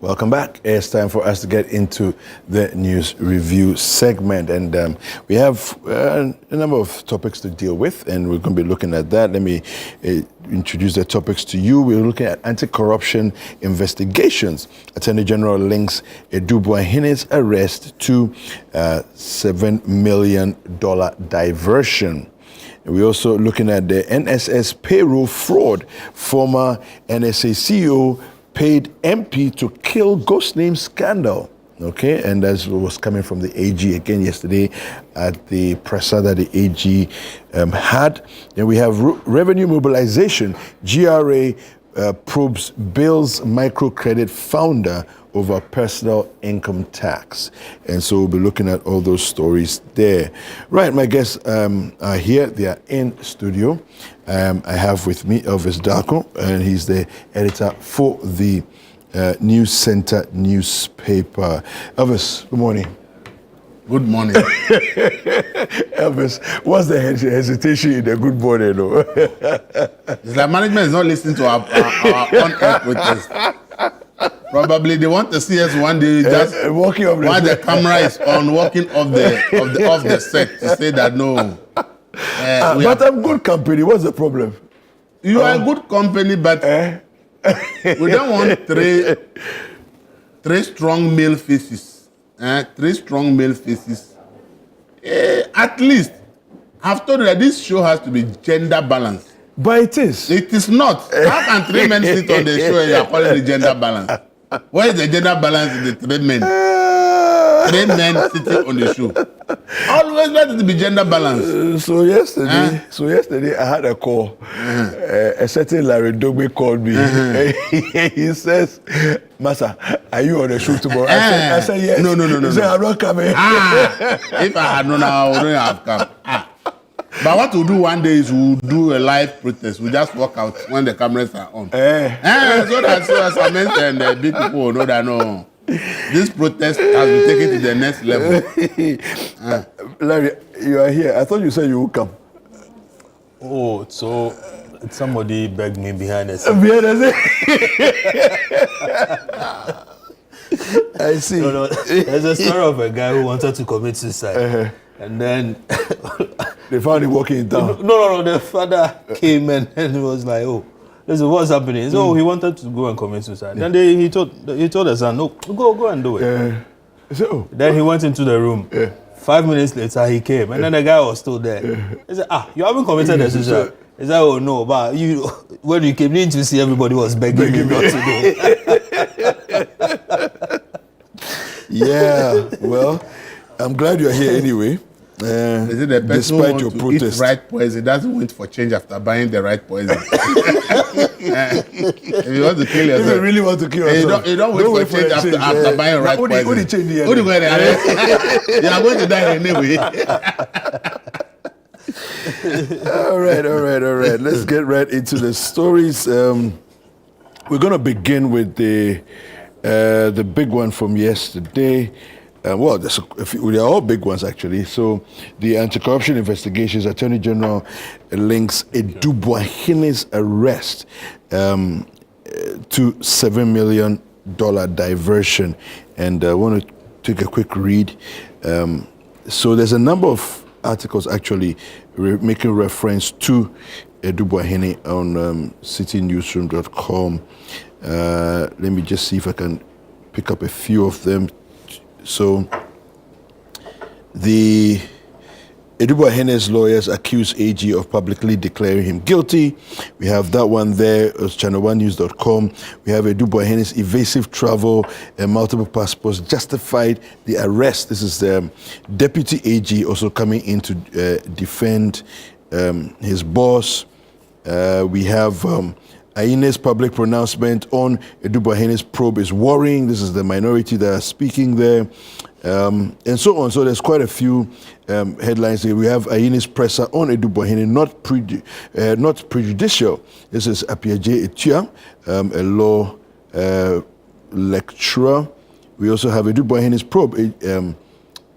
Welcome back. It's time for us to get into the news review segment. And we have a number of topics to deal with, and we're going to be looking at that. Let me introduce the topics to you. We're looking at anti-corruption investigations. Attorney General links Boahene's arrest to $7 million diversion. We're also looking at the NSS payroll fraud. Former NSA CEO paid MP to kill ghost name scandal. Okay, and that was coming from the AG again yesterday at the presser that the AG had. Then we have revenue mobilization. GRA probes Bill's microcredit founder over personal income tax. And so we'll be looking at all those stories there. Right, my guests are here. They are in studio. I have with me Elvis Darko, and he's the editor for the News Center newspaper. Elvis, good morning. Good morning. Elvis, what's the hesitation in the good morning? No? It's like management is not listening to our on-air protest. Probably they want to see us one day just walking off while the camera is on, walking off the set to say that no. But I'm good company. What's the problem? You are good company, but we don't want three strong male faces. Three strong male faces. At least, I've told you that this show has to be gender balanced. But it is. It is not. How can three men sit on the show and you are calling it gender balance? Where is the gender balance in the three men? Three men sitting on the show. Always let it be gender balance. So yesterday I had a call. A certain Larry Dogbe called me. He says, "Massa, are you on the show tomorrow?" I said yes. No. He said, "I'm not coming." If I had known, I wouldn't have come. But what we'll do one day is we'll do a live protest. We'll just walk out when the cameras are on. So that as I mentioned, the big people will know that no, this protest has been taken to the next level. Larry, you are here. I thought you said you would come. Oh, so somebody begged me behind the scenes. Behind the scenes? I see. No, there's a story of a guy who wanted to commit suicide. And then they found him walking in town. No. The father came and he was like, "Oh, this is what's happening." So he wanted to go and commit suicide. And he told the son, "No, go and do it." So then he went into the room. 5 minutes later, he came, and then the guy was still there. He said, "You haven't committed a suicide." He said, "Oh no, but when you came in to see, everybody was begging you not to do it." Yeah, well, I'm glad you're here anyway. Is it the person despite who your wants to protest, eat right poison doesn't wait for change after buying the right poison? If you want to kill yourself, if you really want to kill yourself, you don't wait for change after buying right poison. What change here? You are going to die anyway. All right. Let's get right into the stories. We're going to begin with the big one from yesterday. Well, they are all big ones, actually. So, the anti-corruption investigations, Attorney General links Boahene's arrest to $7 million diversion. And I want to take a quick read. So, there's a number of articles, actually, making reference to Boahene on citynewsroom.com. Let me just see if I can pick up a few of them. So, the Boahene's lawyers accuse AG of publicly declaring him guilty. We have that one there, ChannelOneNews.com. We have Boahene's evasive travel and multiple passports justified the arrest. This is the Deputy AG also coming in to defend his boss. We have Ayine's public pronouncement on Boahene's probe is worrying. This is the minority that are speaking there, and so on. So there's quite a few headlines here. We have Ayine's presser on Boahene, not prejudicial. This is Apiaje Etua, a law lecturer. We also have Boahene's probe,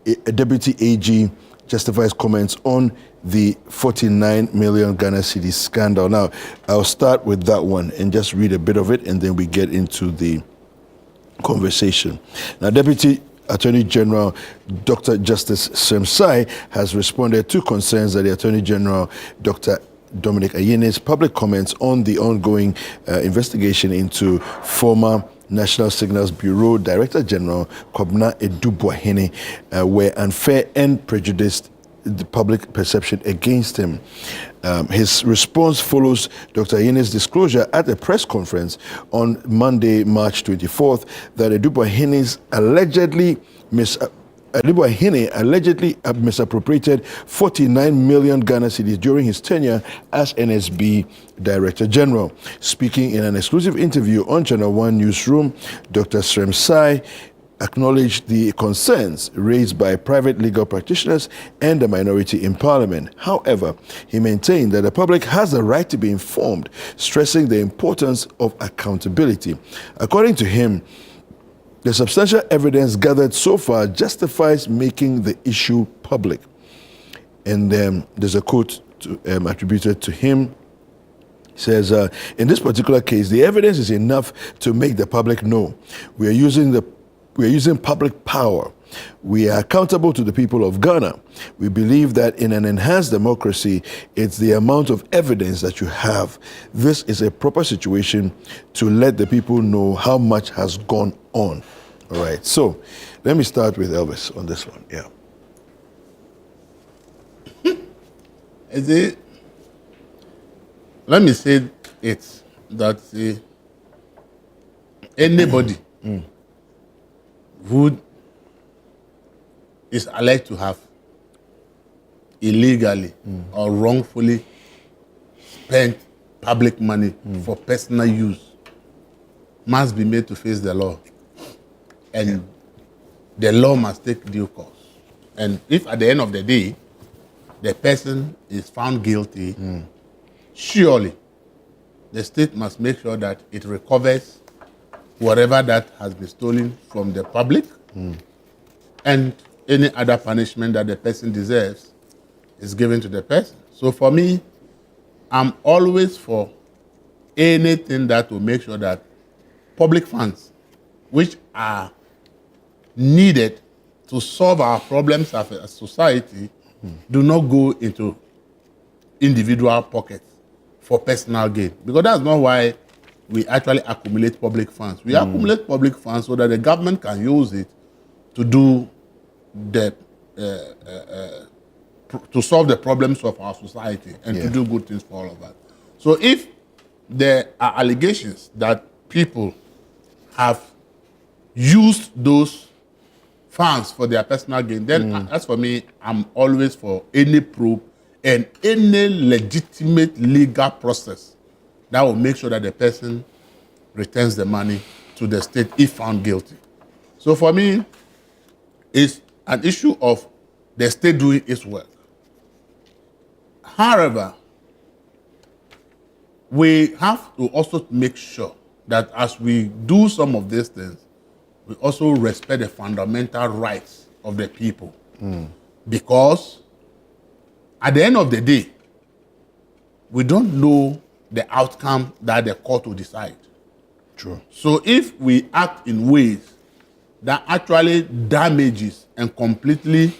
a deputy AG justifies comments on the 49 million Ghana cedi scandal. Now, I'll start with that one and just read a bit of it, and then we get into the conversation. Now, Deputy Attorney General Dr. Justice Sremsai has responded to concerns that the Attorney General Dr. Dominic Ayene's public comments on the ongoing investigation into former National Signals Bureau Director General Kobna Edu Boahene were unfair and prejudiced the public perception against him. His response follows Dr. Ayene's disclosure at a press conference on Monday, March 24th, that Edu Boahene allegedly misappropriated 49 million Ghana cedis during his tenure as NSB Director General. Speaking in an exclusive interview on ChannelOne Newsroom, Dr. Sremsai acknowledged the concerns raised by private legal practitioners and the minority in Parliament. However, he maintained that the public has the right to be informed, stressing the importance of accountability. According to him, the substantial evidence gathered so far justifies making the issue public. And there's a quote attributed to him. He says, in this particular case, the evidence is enough to make the public know. We are using public power. We are accountable to the people of Ghana. We believe that in an enhanced democracy, it's the amount of evidence that you have. This is a proper situation to let the people know how much has gone on. All right, so let me start with Elvis on this one. Yeah. Let me say it that anybody who is alleged to have illegally or wrongfully spent public money for personal use must be made to face the law. And the law must take due course. And if at the end of the day, the person is found guilty, surely the state must make sure that it recovers whatever that has been stolen from the public and any other punishment that the person deserves is given to the person. So for me, I'm always for anything that will make sure that public funds, which are needed to solve our problems as a society, do not go into individual pockets for personal gain. Because that's not why we actually accumulate public funds. We accumulate public funds so that the government can use it to do the to solve the problems of our society and to do good things for all of us. So if there are allegations that people have used those funds for their personal gain, then as for me, I'm always for any probe and any legitimate legal process that will make sure that the person returns the money to the state if found guilty. So for me, it's an issue of the state doing its work. However, we have to also make sure that as we do some of these things, we also respect the fundamental rights of the people. Because at the end of the day, we don't know the outcome that the court will decide. True. So if we act in ways that actually damages and completely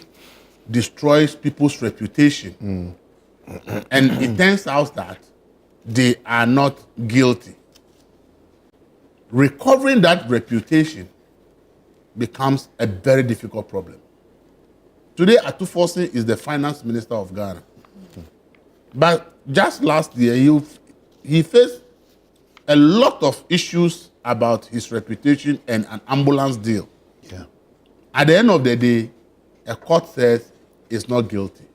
destroys people's reputation, and it turns out that they are not guilty, recovering that reputation becomes a very difficult problem. Today, Atuforsen is the finance minister of Ghana. But just last year, he faced a lot of issues about his reputation and an ambulance deal. Yeah. At the end of the day, a court says he's not guilty.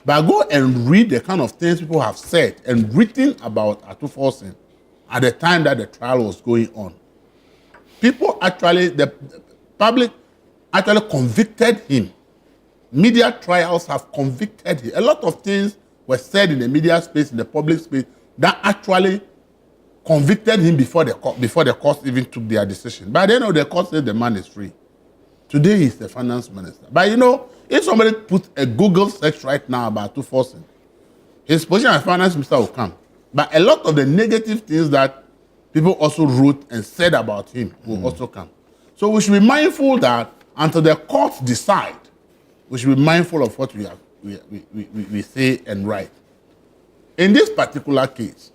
But go and read the kind of things people have said and written about Atuforsen at the time that the trial was going on. People actually, the public actually convicted him. Media trials have convicted him. A lot of things were said in the media space, in the public space, that actually convicted him before the court even took their decision. By the end of the court said the man is free. Today he's the finance minister. But you know, if somebody put a Google search right now about Atuforsen, his position as finance minister will come. But a lot of the negative things that people also wrote and said about him will also come. So we should be mindful that until the courts decide, we should be mindful of what we say and write. In this particular case,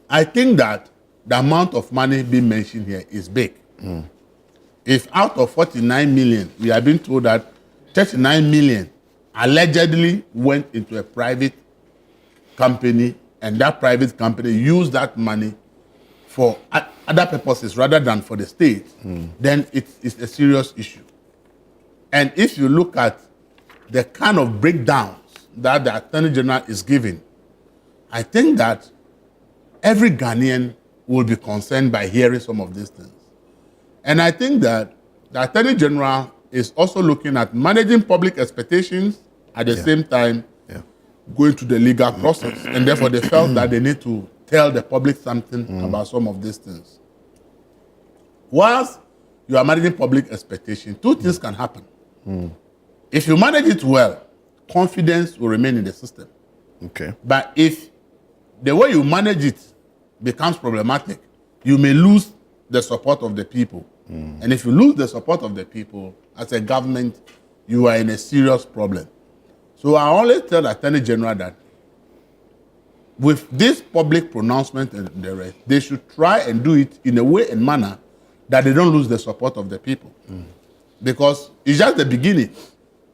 I think that the amount of money being mentioned here is big. If out of 49 million, we have been told that 39 million allegedly went into a private company, and that private company used that money for other purposes rather than for the state, then it's a serious issue. And if you look at the kind of breakdowns that the Attorney General is giving, I think that every Ghanaian will be concerned by hearing some of these things. And I think that the Attorney General is also looking at managing public expectations at the same time going through the legal process. And therefore, they felt that they need to tell the public something about some of these things. Whilst you are managing public expectation, two things can happen. If you manage it well, confidence will remain in the system. Okay. But if the way you manage it becomes problematic, you may lose the support of the people. And if you lose the support of the people, as a government, you are in a serious problem. So I always tell the Attorney General that with this public pronouncement and the rest, they should try and do it in a way and manner that they don't lose the support of the people. Because it's just the beginning.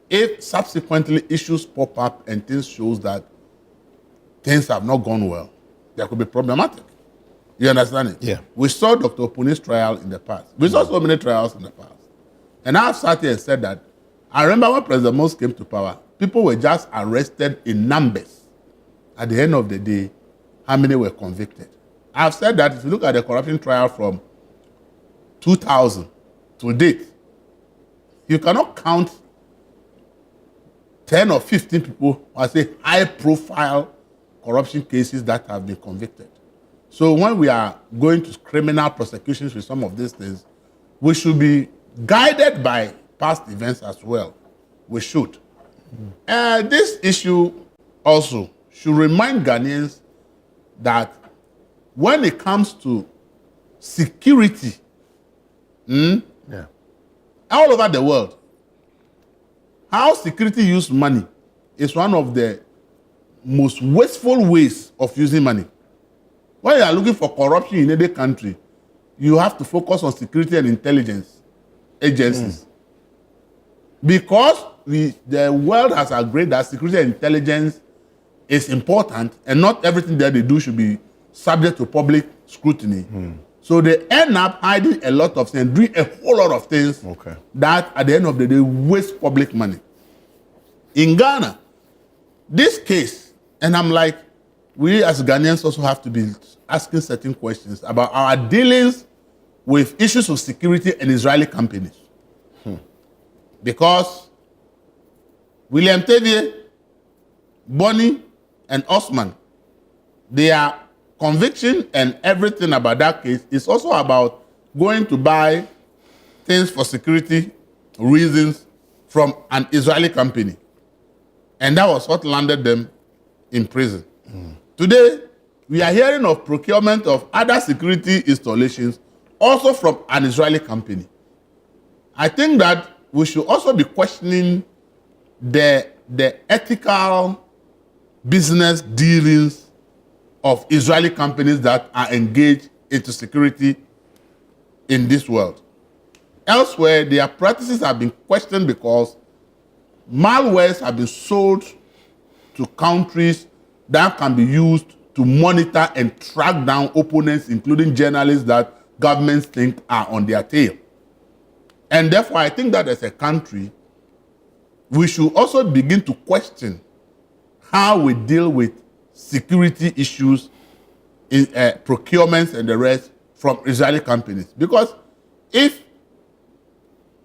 If subsequently issues pop up and things shows that things have not gone well, there could be problematic. You understand it? Yeah. We saw Dr. Opuni's trial in the past. We saw so many trials in the past. And I've sat here and said that I remember when President Mos came to power, people were just arrested in numbers. At the end of the day, how many were convicted? I've said that if you look at the corruption trial from 2000 to date, you cannot count 10 or 15 people, I say high-profile corruption cases that have been convicted. So when we are going to criminal prosecutions with some of these things, we should be guided by past events as well. We should. This issue also should remind Ghanaians that when it comes to security, all over the world, how security use money is one of the most wasteful ways of using money. When you are looking for corruption in any country, you have to focus on security and intelligence agencies. Because the world has agreed that security and intelligence is important, and not everything that they do should be subject to public scrutiny. So they end up hiding a lot of things, doing a whole lot of things that at the end of the day waste public money. In Ghana, this case, and I'm like, we as Ghanaians also have to be asking certain questions about our dealings with issues of security and Israeli companies. Because William Tevye, Bonnie, and Osman, their conviction and everything about that case is also about going to buy things for security reasons from an Israeli company. And that was what landed them in prison. Today, we are hearing of procurement of other security installations also from an Israeli company. I think that we should also be questioning the ethical business dealings of Israeli companies that are engaged into security in this world. Elsewhere, their practices have been questioned because malwares have been sold to countries that can be used to monitor and track down opponents, including journalists that governments think are on their tail. And therefore, I think that as a country, we should also begin to question how we deal with security issues in procurements and the rest from Israeli companies. Because if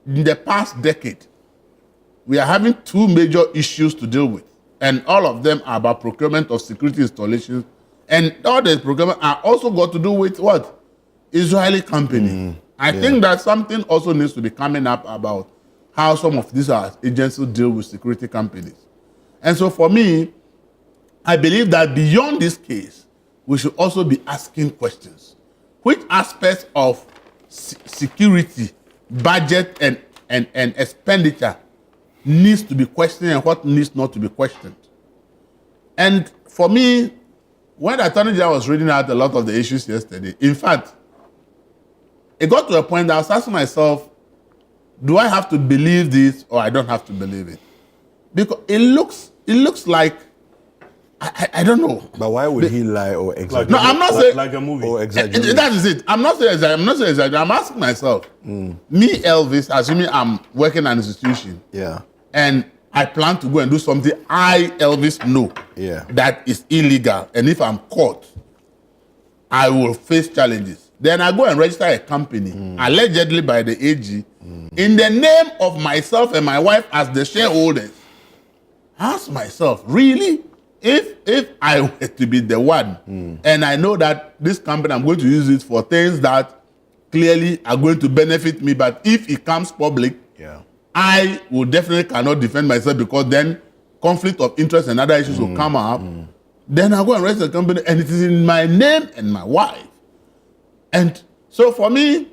in the past decade, we are having two major issues to deal with, and all of them are about procurement of security installations, and all the procurement are also got to do with what? Israeli companies. I think that something also needs to be coming up about how some of these agencies deal with security companies. And so for me, I believe that beyond this case, we should also be asking questions. Which aspects of security budget and expenditure needs to be questioned and what needs not to be questioned. And for me, when the Attorney General was reading out a lot of the issues yesterday, in fact, it got to a point that I was asking myself, do I have to believe this or I don't have to believe it? Because it looks like, I don't know. But why would he lie or exaggerate? No, I'm not saying like a movie. Or exaggerate. that is it. I'm not saying exaggerate. I'm asking myself, me, Elvis, assuming I'm working at an institution, and I plan to go and do something I, Elvis, know that is illegal, and if I'm caught, I will face challenges. Then I go and register a company, allegedly by the AG, in the name of myself and my wife as the shareholders. Ask myself, really? If I were to be the one, and I know that this company, I'm going to use it for things that clearly are going to benefit me, but if it comes public, I will definitely cannot defend myself because then conflict of interest and other issues will come up. Then I go and register the company, and it is in my name and my wife. And so for me,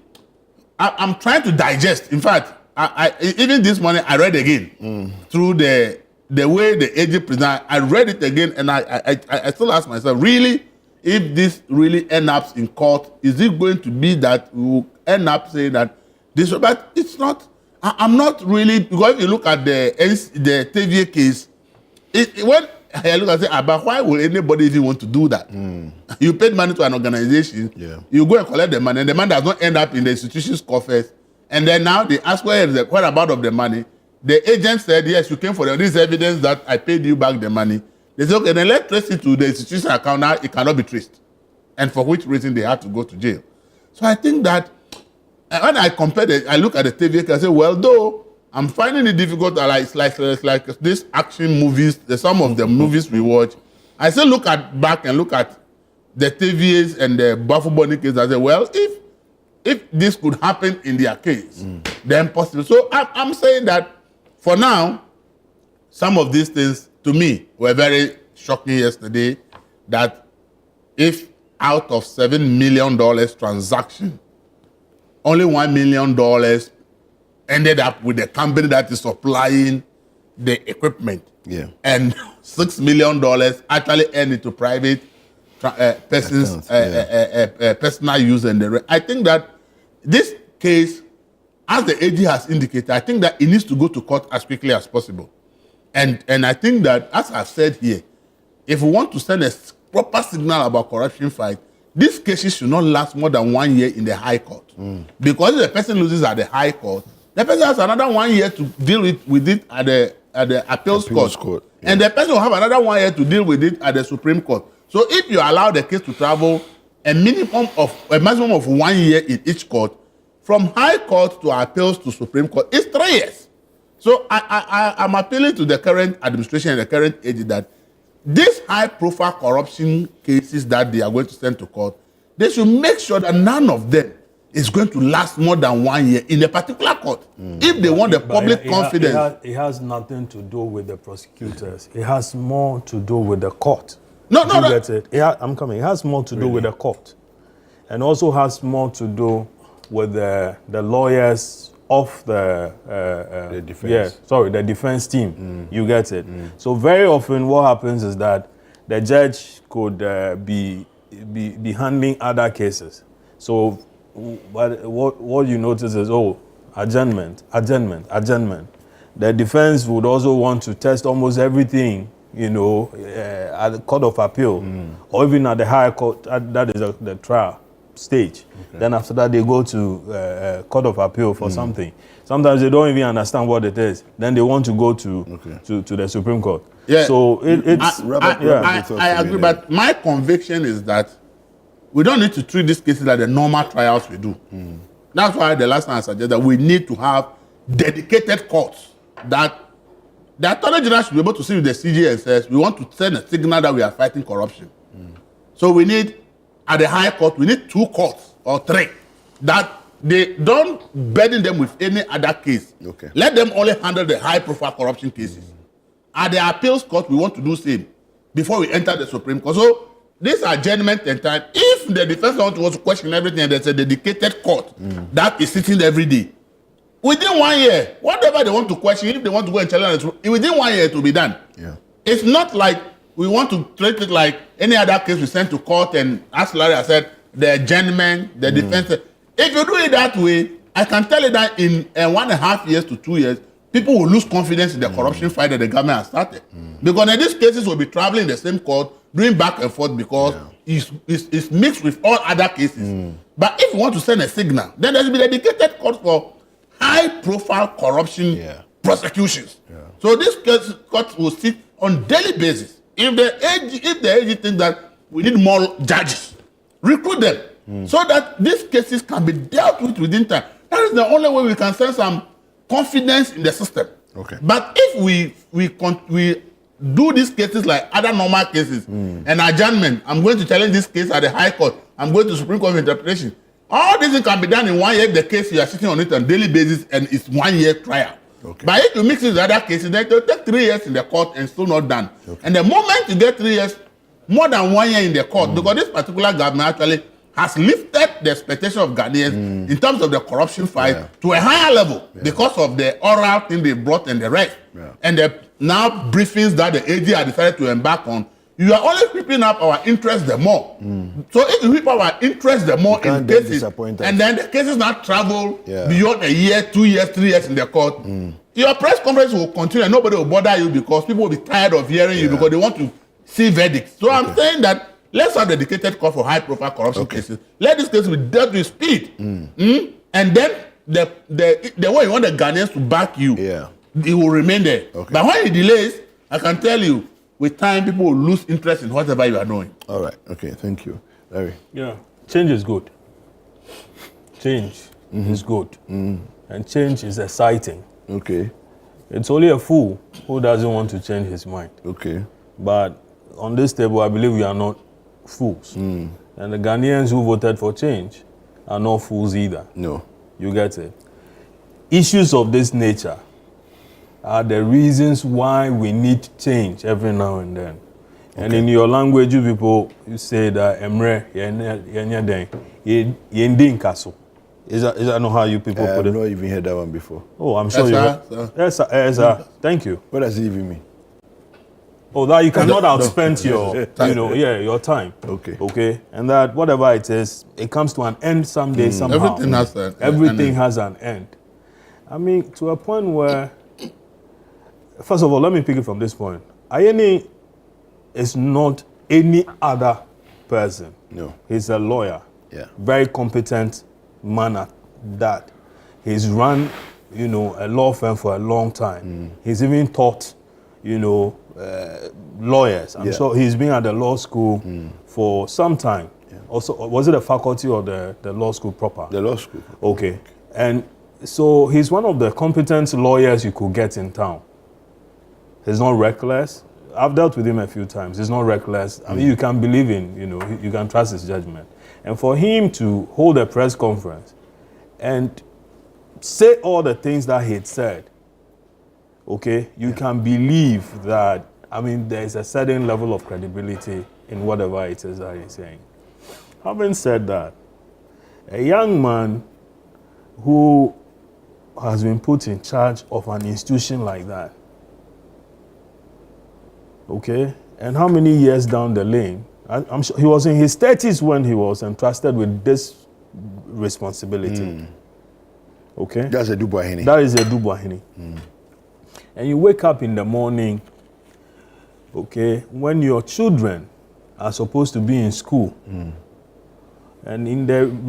I'm trying to digest. In fact, I even this morning I read again through the way the AG present. I read it again, and I still ask myself, really, if this really ends up in court, is it going to be that we will end up saying that this? But it's not. I'm not really, because if you look at the TVA case, when I look and say, but why would anybody even want to do that? You paid money to an organization, you go and collect the money, and the money does not end up in the institution's coffers, and then now they ask where is the whereabouts of the money. The agent said, yes, you came for this evidence that I paid you back the money. They said, okay, then let's trace it to the institution account. Now it cannot be traced, and for which reason they have to go to jail. So I think that when I compare I look at the TV, I say, well, though I'm finding it difficult, it's like these action movies, some of the movies we watch, I still look back and look at the TVs and the Boahene case. I say, well, if this could happen in their case, then possible. So I'm saying that for now, some of these things to me were very shocking yesterday. That if out of $7 million transaction, only $1 million ended up with the company that is supplying the equipment. And $6 million actually ended to private persons, personal use and the rest. I think that this case, as the AG has indicated, I think that it needs to go to court as quickly as possible. And I think that, as I've said here, if we want to send a proper signal about corruption fight, these cases should not last more than 1 year in the High Court. Because if the person loses at the High Court, the person has another 1 year to deal with it at the appeals court. And the person will have another 1 year to deal with it at the Supreme Court. So if you allow the case to travel a maximum of 1 year in each court, from High Court to appeals to Supreme Court, it's 3 years. So I'm appealing to the current administration and the current AG that these high-profile corruption cases that they are going to send to court, they should make sure that none of them is going to last more than 1 year in a particular court. If they want the public confidence. It has nothing to do with the prosecutors. It has more to do with the court. I'm coming. It has more to do with the court. And also has more to do with the lawyers of the defense. The defense team. You get it. So very often what happens is that the judge could be handling other cases. So what you notice is, adjournment. The defense would also want to test almost everything, at the Court of Appeal, or even at the higher court, that is the trial stage. Then after that, they go to Court of Appeal for something. Sometimes they don't even understand what it is. Then they want to go to the Supreme Court. Yeah. So I agree, but my conviction is that we don't need to treat these cases like the normal trials we do. That's why the last time I suggested that we need to have dedicated courts that the Attorney General should be able to see with the CJ and says, we want to send a signal that we are fighting corruption. So we need, at the High Court, we need 2 courts or 3 that they don't burden them with any other case. Let them only handle the high-profile corruption cases. At the appeals court, we want to do the same before we enter the Supreme Court. So this adjournment and time, if the defense wants to question everything and there's a dedicated court that is sitting every day, within 1 year, whatever they want to question, if they want to go and challenge it, within 1 year it will be done. Yeah. It's not like we want to treat it like any other case we send to court and, as Larry has said, the adjournment, the defense. If you do it that way, I can tell you that in 1.5 years to 2 years, people will lose confidence in the corruption fight that the government has started. Because in these cases will be traveling in the same court, doing back and forth because it's mixed with all other cases. But if you want to send a signal, then there will be dedicated court for high-profile corruption prosecutions. So this court will sit on daily basis. If the AG thinks that we need more judges, recruit them so that these cases can be dealt with within time. That is the only way we can send some confidence in the system. Okay. But if we do these cases like other normal cases, an adjournment, I'm going to challenge this case at the High Court, I'm going to Supreme Court of Interpretation. All this can be done in 1 year if the case you are sitting on it on a daily basis and it's 1 year trial. Okay. But if you mix it with other cases, then it will take 3 years in the court and still not done. Okay. And the moment you get 3 years, more than 1 year in the court, because this particular government actually has lifted the expectation of Ghanaians in terms of the corruption fight to a higher level because of the oral thing they brought and the rest. And the now briefings that the AG has decided to embark on, you are only whipping up our interest the more. So if you whip up our interest the more in cases, and then the cases now travel beyond a year, 2 years, 3 years in the court, your press conference will continue and nobody will bother you because people will be tired of hearing you because they want to see verdicts. So I'm saying that let's have a dedicated court for high-profile corruption cases. Let this case be dealt with speed. And then the way you want the Ghanaians to back you, it will remain there. But when it delays, I can tell you, with time, people will lose interest in whatever you are doing. All right. Okay. Thank you, Larry. Yeah. Change is good. Change is good. And change is exciting. Okay. It's only a fool who doesn't want to change his mind. Okay. But on this table, I believe we are not fools. And the Ghanaians who voted for change are not fools either. No. You get it? Issues of this nature are the reasons why we need change every now and then. Okay. And in your language, you people, you say that Emre, Yendin Kaso. Is that not how you people put it? I've not even heard that one before. Oh, I'm sure you have. Yes, sir. Thank you. What does it even mean? Oh, that you cannot outspend your time. Okay. Okay. And that whatever it is, it comes to an end someday, somehow. Everything has an end. I mean, to a point where, first of all, let me pick it from this point. Ayine is not any other person. No. He's a lawyer. Yeah. Very competent man at that. He's run, a law firm for a long time. He's even taught, lawyers. I'm sure he's been at the law school for some time. Yeah. Also, was it a faculty or the law school proper? The law school. Okay. And so he's one of the competent lawyers you could get in town. He's not reckless. I've dealt with him a few times. He's not reckless. I mean, you can believe in, you can trust his judgment. And for him to hold a press conference and say all the things that he had said, okay, you can believe that, there's a certain level of credibility in whatever it is that he's saying. Having said that, a young man who has been put in charge of an institution like that, okay, and how many years down the lane, I'm sure he was in his 30s when he was entrusted with this responsibility. Okay? That's a Boahene. That is a Boahene. And you wake up in the morning, okay, when your children are supposed to be in school, and in the on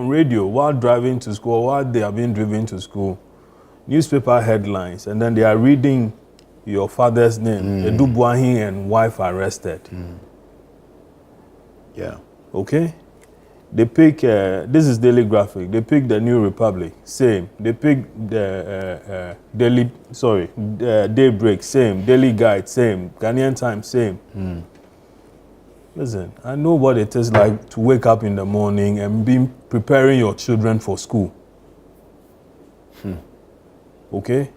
radio, while driving to school, while they are being driven to school, newspaper headlines, and then they are reading your father's name, Edu Boahene and wife arrested. Yeah. Okay? They pick, this is Daily Graphic, they pick the New Republic, same. They pick the Daybreak, same. Daily Guide, same. Ghanaian Times, same. Listen, I know what it is like to wake up in the morning and be preparing your children for school. Okay?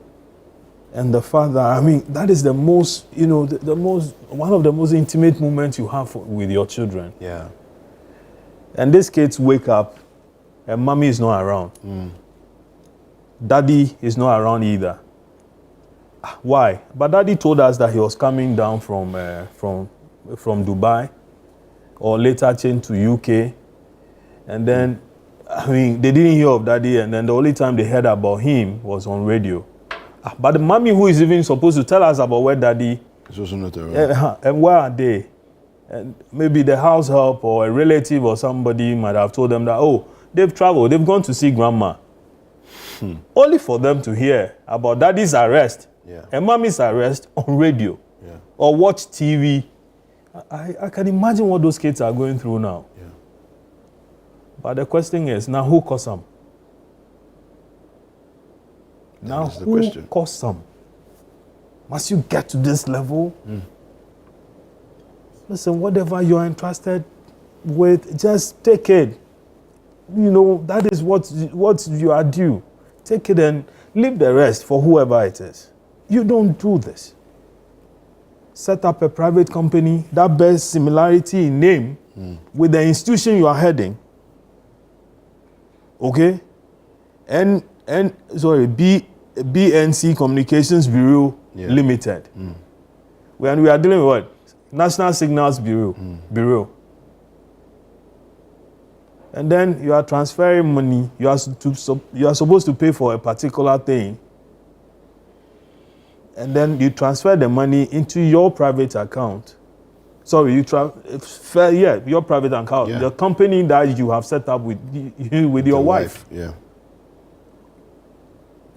And the father, that is the most, one of the most intimate moments you have with your children. Yeah. And these kids wake up and mommy is not around. Daddy is not around either. Why? But daddy told us that he was coming down from Dubai, or later changed to UK, and then they didn't hear of daddy, and then the only time they heard about him was on radio. But the mommy who is even supposed to tell us about where daddy is also not around. And where are they? And maybe the house help or a relative or somebody might have told them that, oh, they've traveled, they've gone to see grandma. Only for them to hear about daddy's arrest and mommy's arrest on radio or watch TV. I can imagine what those kids are going through now. Yeah. But the question is, now who caused them? Now who caused them? Must you get to this level? Listen, whatever you're entrusted with, just take it. You know, that is what you are due. Take it and leave the rest for whoever it is. You don't do this. Set up a private company that bears similarity in name with the institution you are heading. Okay? And BNC Communications Bureau Limited. When we are dealing with what? National Signals Bureau. And then you are transferring money. You are supposed to pay for a particular thing. And then you transfer the money into your private account. Sorry, your private account. Yeah. The company that you have set up with your wife. Yeah.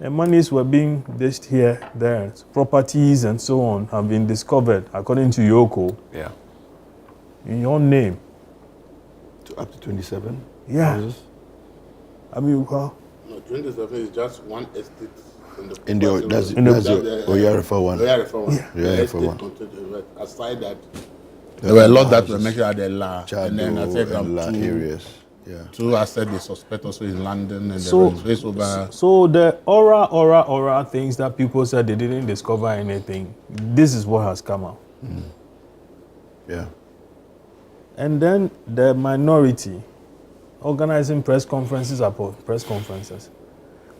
And monies were being dished here, there. Properties and so on have been discovered, according to Yoko. Yeah. In your name. Up to 27? Yeah. Houses? I mean, well, no, 27 is just one estate. That's your Oyarefa one. Oyarefa one. Oyarefa one. Aside that, there were a lot that were mentioned at the La. Chado and then I said and two areas. Yeah. Two assets they suspect also in London and so the aura things that people said they didn't discover anything. This is what has come out. Yeah. And then the minority organizing press conferences upon press conferences.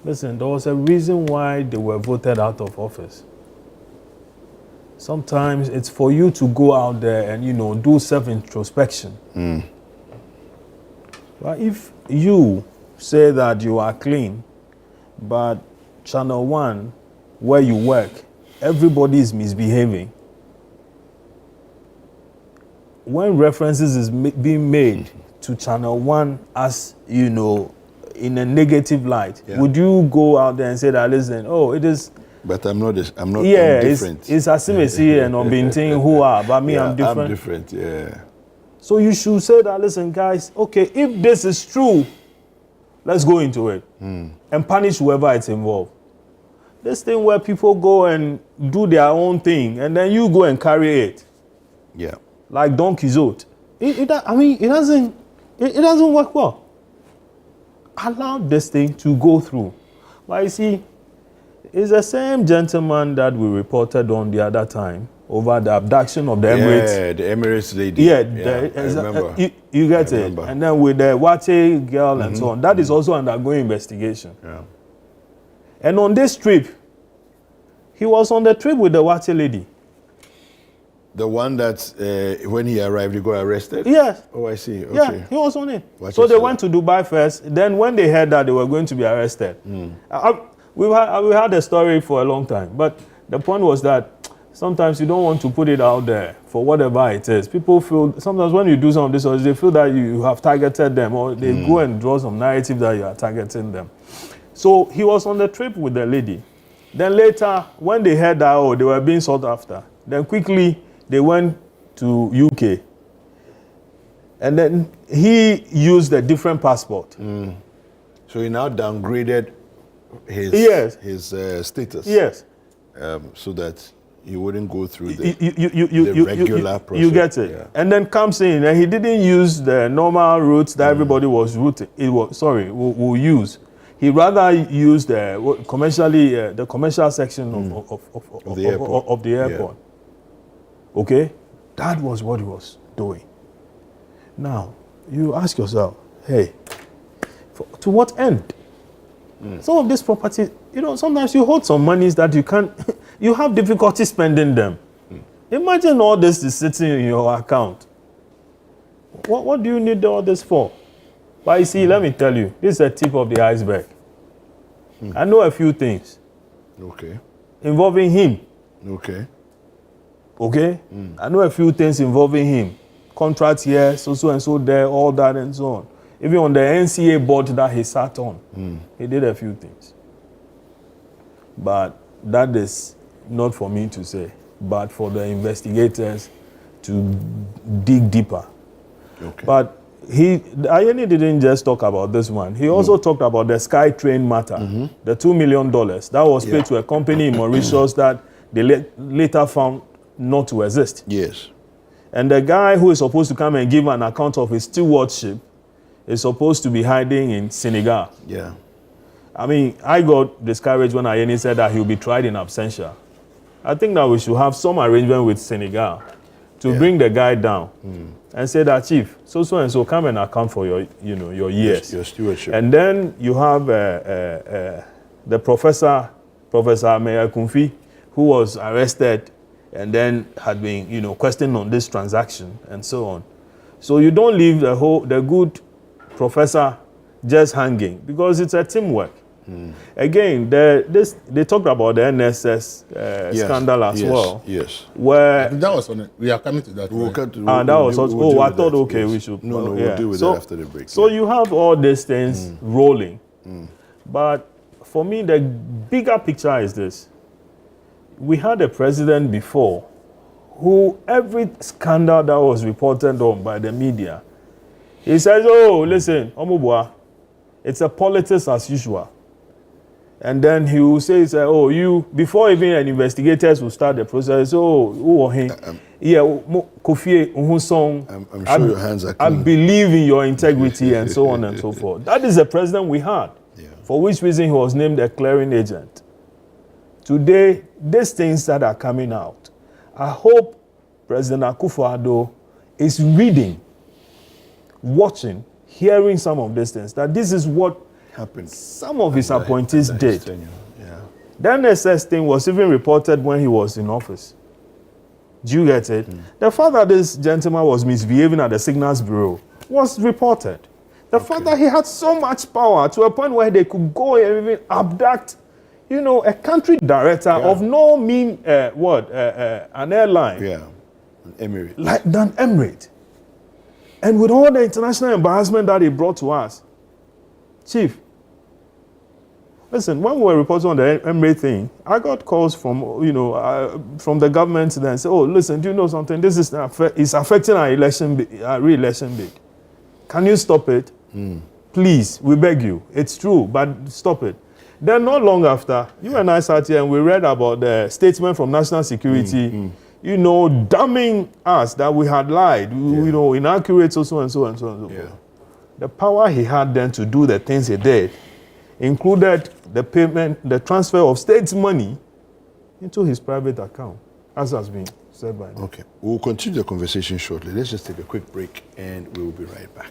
Listen, there was a reason why they were voted out of office. Sometimes it's for you to go out there and, do self-introspection. But if you say that you are clean, but ChannelOne, where you work, everybody is misbehaving. When references is being made to ChannelOne as, in a negative light, would you go out there and say that, listen, it is... But I'm different. It's Asimesi and Obintin who are, but me, I'm different. I'm different, yeah. So you should say that, listen, guys, okay, if this is true, let's go into it and punish whoever it's involved. This thing where people go and do their own thing and then you go and carry it. Yeah. Like Don Quixote. It doesn't work well. Allow this thing to go through. But you see, it's the same gentleman that we reported on the other time over the abduction of the Emirates. Yeah, the Emirates lady. Yeah, I remember. You get it. And then with the Wache girl and so on, that is also undergoing investigation. Yeah. And on this trip, he was on the trip with the Wache lady. The one that when he arrived, he got arrested? Yes. Oh, I see. Okay. Yeah, he was on it. So they went to Dubai first. Then when they heard that they were going to be arrested, we had a story for a long time. But the point was that sometimes you don't want to put it out there for whatever it is. People feel, sometimes when you do some of this, they feel that you have targeted them, or they go and draw some narrative that you are targeting them. So he was on the trip with the lady. Then later, when they heard that, they were being sought after, then quickly they went to UK. And then he used a different passport. So he now downgraded his status. Yes. So that he wouldn't go through the regular process. You get it. Yeah. And then comes in, and he didn't use the normal routes that everybody will use. He rather used the commercial section of the airport. Yeah. Okay? That was what he was doing. Now, you ask yourself, hey, to To what end? Some of these properties, sometimes you hold some monies that you can't, you have difficulty spending them. Imagine all this is sitting in your account. What do you need all this for? But you see, let me tell you, this is the tip of the iceberg. I know a few things. Okay. Involving him. Okay. Okay? I know a few things involving him. Contracts here, so and so there, all that and so on. Even on the NCA board that he sat on, he did a few things. But that is not for me to say, but for the investigators to dig deeper. Okay. But Ayine didn't just talk about this one. He also talked about the Sky Train matter, the $2 million that was paid to a company in Mauritius that they later found not to exist. Yes. And the guy who is supposed to come and give an account of his stewardship is supposed to be hiding in Senegal. Yeah. I mean, I got discouraged when Ayine said that he'll be tried in absentia. I think that we should have some arrangement with Senegal to bring the guy down and say that, Chief, so and so come and account for your years. Your stewardship. And then you have the Professor Meya Kumfi, who was arrested and then had been, questioned on this transaction and so on. So you don't leave the good professor just hanging, because it's a teamwork. Again, they talked about the NSS scandal as well. Yes. Where that was on it. We are coming to that. I thought, okay, we should. No, we'll deal with that after the break. So you have all these things rolling. But for me, the bigger picture is this. We had a president before who every scandal that was reported on by the media, he says, oh, listen, Omubua, it's a politics as usual. And then he will say, oh, you, before even an investigators will start the process, Kofi, I'm sure your hands are clean. I believe in your integrity and so on and so forth. That is the president we had, for which reason he was named a clearing agent. Today, these things that are coming out, I hope President Akufo-Addo is reading, watching, hearing some of these things, that this is what happened. Some of his appointees did. Yeah. The NSS thing was even reported when he was in office. Do you get it? The fact that this gentleman was misbehaving at the Signals Bureau was reported. The fact that he had so much power to a point where they could go and even abduct, a country director of no mean, an airline. Yeah, an emirate. Like an emirate. And with all the international embarrassment that he brought to us, Chief, listen, when we were reporting on the emirate thing, I got calls from, from the government then say, oh, listen, do you know something? This is affecting our re-election bid. Can you stop it? Please, we beg you. It's true, but stop it. Then not long after, you and I sat here and we read about the statement from National Security, damning us that we had lied, inaccurate, so and so and so and so forth. The power he had then to do the things he did included the payment, the transfer of state money into his private account, as has been said by me. Okay, we'll continue the conversation shortly. Let's just take a quick break and we will be right back.